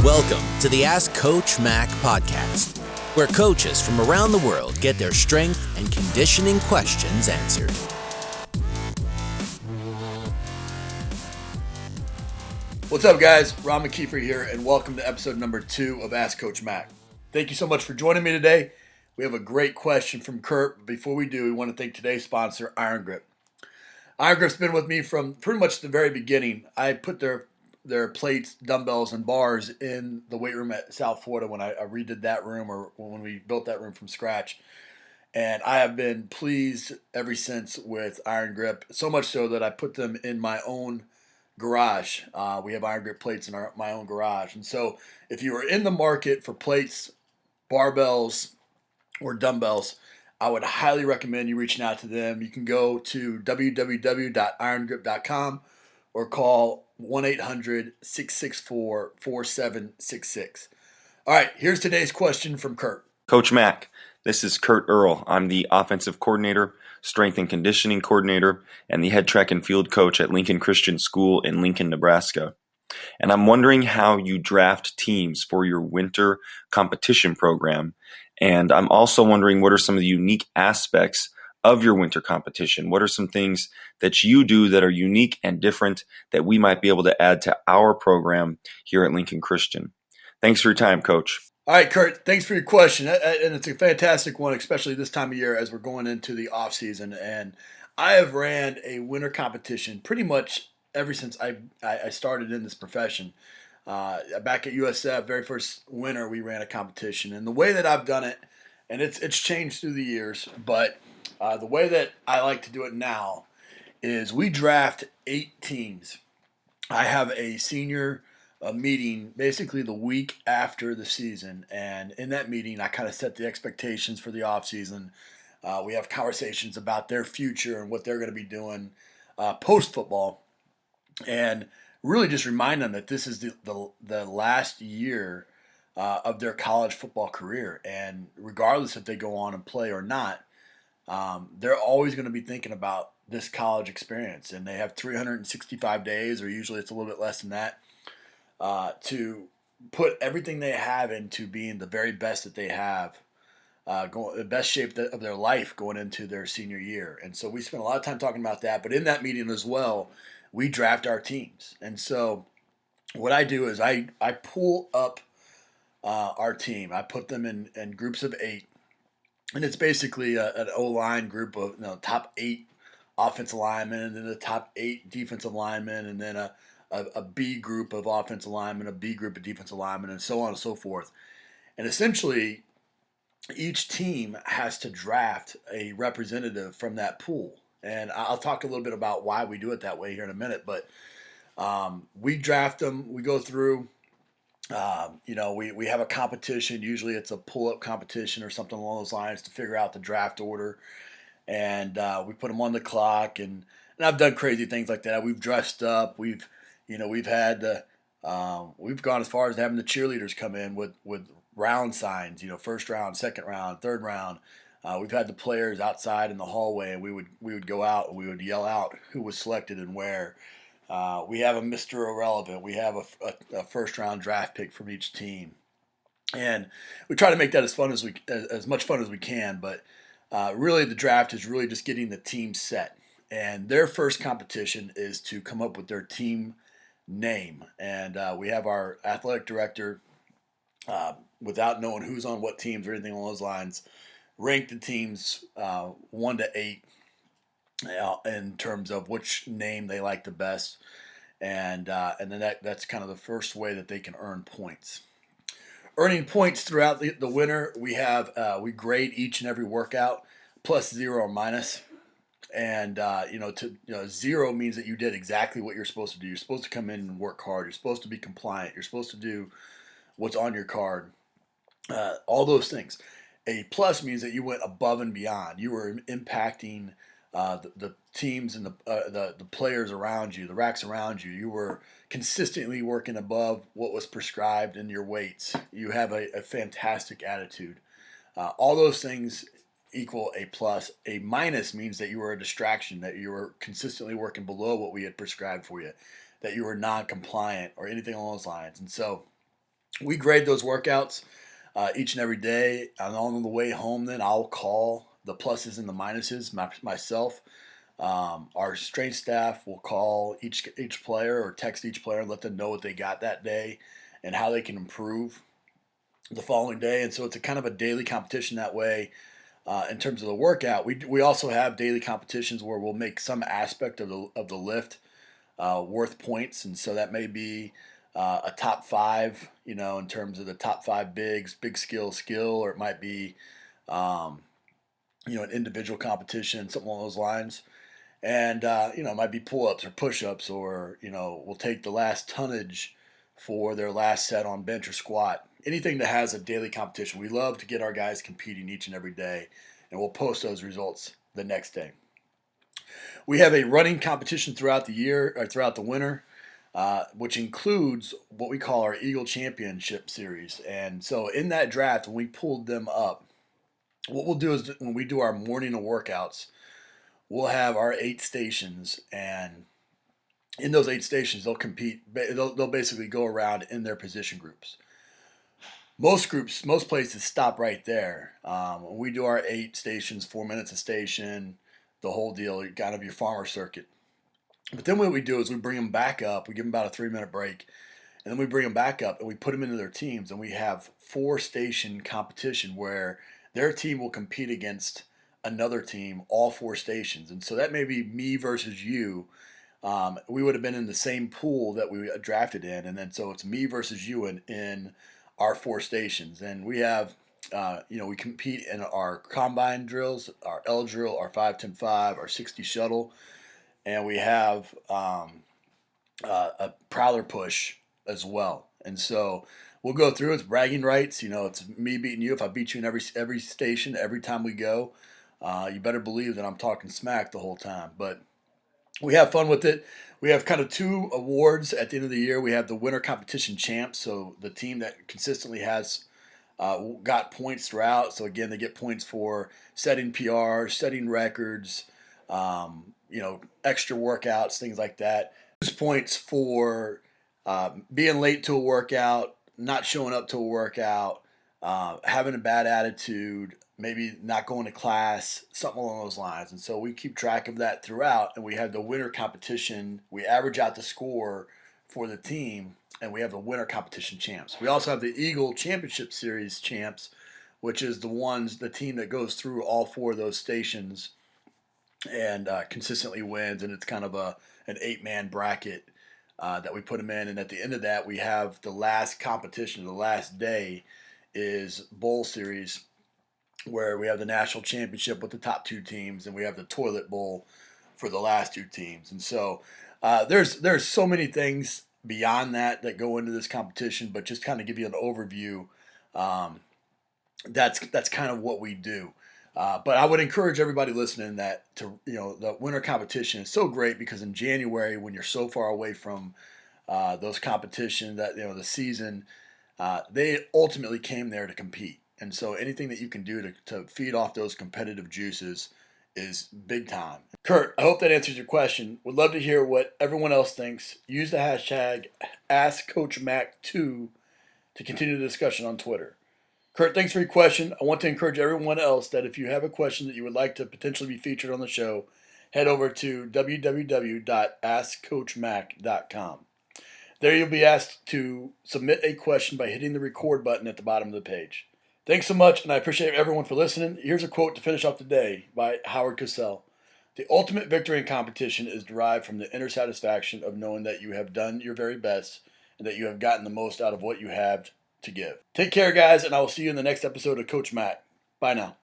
Welcome to the Ask Coach Mac podcast, where coaches from around the world get their strength and conditioning questions answered. What's up, guys? Ron McKeefery here, and welcome to episode number 2 of Ask Coach Mac. Thank you so much for joining me today. We have a great question from Kurt. Before we do, we want to thank today's sponsor, Iron Grip. Iron Grip's been with me from pretty much the very beginning. I put their plates, dumbbells, and bars in the weight room at South Florida when I redid that room, or when we built that room from scratch. And I have been pleased ever since with Iron Grip, so much so that I put them in my own garage. We have Iron Grip plates in my own garage. And so if you are in the market for plates, barbells, or dumbbells, I would highly recommend you reaching out to them. You can go to www.irongrip.com or call 1-800-664-4766. All right, here's today's question from Kurt. Coach Mac, this is Kurt Earl. I'm the offensive coordinator, strength and conditioning coordinator, and the head track and field coach at Lincoln Christian School in Lincoln, Nebraska. And I'm wondering how you draft teams for your winter competition program. And I'm also wondering what are some of the unique aspects of your winter competition? What are some things that you do that are unique and different that we might be able to add to our program here at Lincoln Christian? Thanks for your time, Coach. All right, Kurt, thanks for your question. And it's a fantastic one, especially this time of year as we're going into the offseason. And I have ran a winter competition pretty much ever since I started in this profession. Back at USF, very first winter, we ran a competition. And the way that I've done it, and it's changed through the years, but the way that I like to do it now is we draft 8 teams. I have a senior meeting basically the week after the season, and in that meeting I kind of set the expectations for the offseason. We have conversations about their future and what they're going to be doing post-football, and really just remind them that this is the last year of their college football career, and regardless if they go on and play or not, they're always going to be thinking about this college experience, and they have 365 days, or usually it's a little bit less than that, to put everything they have into being the very best that they have, the best shape of their life going into their senior year. And so we spent a lot of time talking about that, but in that meeting as well, we draft our teams. And so what I do is I pull up our team. I put them in groups of 8. And it's basically an O-line group of top 8 offensive linemen, and then the top 8 defensive linemen, and then a B group of offensive linemen, a B group of defensive linemen, and so on and so forth. And essentially, each team has to draft a representative from that pool. And I'll talk a little bit about why we do it that way here in a minute. But we draft them. We go through. We have a competition. Usually it's a pull-up competition or something along those lines to figure out the draft order. And we put them on the clock. And I've done crazy things like that. We've dressed up. We've gone as far as having the cheerleaders come in with round signs, first round, second round, third round. We've had the players outside in the hallway, and we would go out and we would yell out who was selected and where. We have a Mr. Irrelevant. We have a first-round draft pick from each team, and we try to make that as much fun as we can. But really, the draft is really just getting the team set, and their first competition is to come up with their team name. And we have our athletic director, without knowing who's on what teams or anything along those lines, rank the teams 1 to 8. In terms of which name they like the best, and then that's kind of the first way that they can earn points. Earning points throughout the winter, we grade each and every workout plus, 0, or minus, and 0 means that you did exactly what you're supposed to do. You're supposed to come in and work hard. You're supposed to be compliant. You're supposed to do what's on your card. All those things. A plus means that you went above and beyond. You were impacting the teams and the players around you, the racks around you. You were consistently working above what was prescribed in your weights. You have a fantastic attitude. All those things equal a plus. A minus means that you were a distraction, that you were consistently working below what we had prescribed for you, that you were non-compliant or anything along those lines. And so We grade those workouts each and every day. And on the way home, then I'll call the pluses and the minuses myself. Our strength staff will call each player or text each player and let them know what they got that day and how they can improve the following day. And so it's a kind of a daily competition that way. In terms of the workout, we also have daily competitions where we'll make some aspect of the lift worth points, and so that may be a top five, in terms of the top five big skill, or it might be, um, an individual competition, something along those lines. And it might be pull-ups or push-ups, or we'll take the last tonnage for their last set on bench or squat. Anything that has a daily competition. We love to get our guys competing each and every day, and we'll post those results the next day. We have a running competition throughout the year, or throughout the winter, which includes what we call our Eagle Championship Series. And so in that draft, when we pulled them up, what we'll do is when we do our morning of workouts, we'll have our 8 stations, and in those 8 stations, they'll compete. They'll basically go around in their position groups. Most places stop right there. When we do our 8 stations, 4 minutes a station, the whole deal, kind of your farmer circuit. But then what we do is we bring them back up. We give them about a 3-minute break, and then we bring them back up and we put them into their teams. And we have 4-station competition where their team will compete against another team, all 4 stations. And so that may be me versus you. We would have been in the same pool that we drafted in, and then so it's me versus you in our 4 stations. And we have, we compete in our combine drills, our L drill, our 5-10-5, our 60 shuttle, and we have a prowler push as well. And so we'll go through. It's bragging rights. It's me beating you. If I beat you in every station, every time we go, you better believe that I'm talking smack the whole time. But we have fun with it. We have kind of 2 awards at the end of the year. We have the winter competition champs, so the team that consistently has got points throughout. So again, they get points for setting PRs, setting records, extra workouts, things like that. There's points for being late to a workout, not showing up to a workout, having a bad attitude, maybe not going to class, something along those lines. And so we keep track of that throughout, and we have the winter competition. We average out the score for the team, and we have the winter competition champs. We also have the Eagle Championship Series champs, which is the team that goes through all 4 of those stations and consistently wins. And it's kind of an 8-man bracket that we put them in. And at the end of that, we have the last competition, the last day is Bowl Series, where we have the national championship with the top 2 teams, and we have the toilet bowl for the last 2 teams. And so there's so many things beyond that go into this competition, but just kind of give you an overview. That's kind of what we do. But I would encourage everybody listening that the winter competition is so great, because in January, when you're so far away from those competitions, that the season, they ultimately came there to compete. And so anything that you can do to feed off those competitive juices is big time. Kurt, I hope that answers your question. Would love to hear what everyone else thinks. Use the hashtag AskCoachMac2 to continue the discussion on Twitter. Kurt, thanks for your question. I want to encourage everyone else that if you have a question that you would like to potentially be featured on the show, head over to www.askcoachmac.com. There you'll be asked to submit a question by hitting the record button at the bottom of the page. Thanks so much, and I appreciate everyone for listening. Here's a quote to finish off the day by Howard Cosell. The ultimate victory in competition is derived from the inner satisfaction of knowing that you have done your very best and that you have gotten the most out of what you have to give. Take care, guys, and I will see you in the next episode of Coach Mac. Bye now.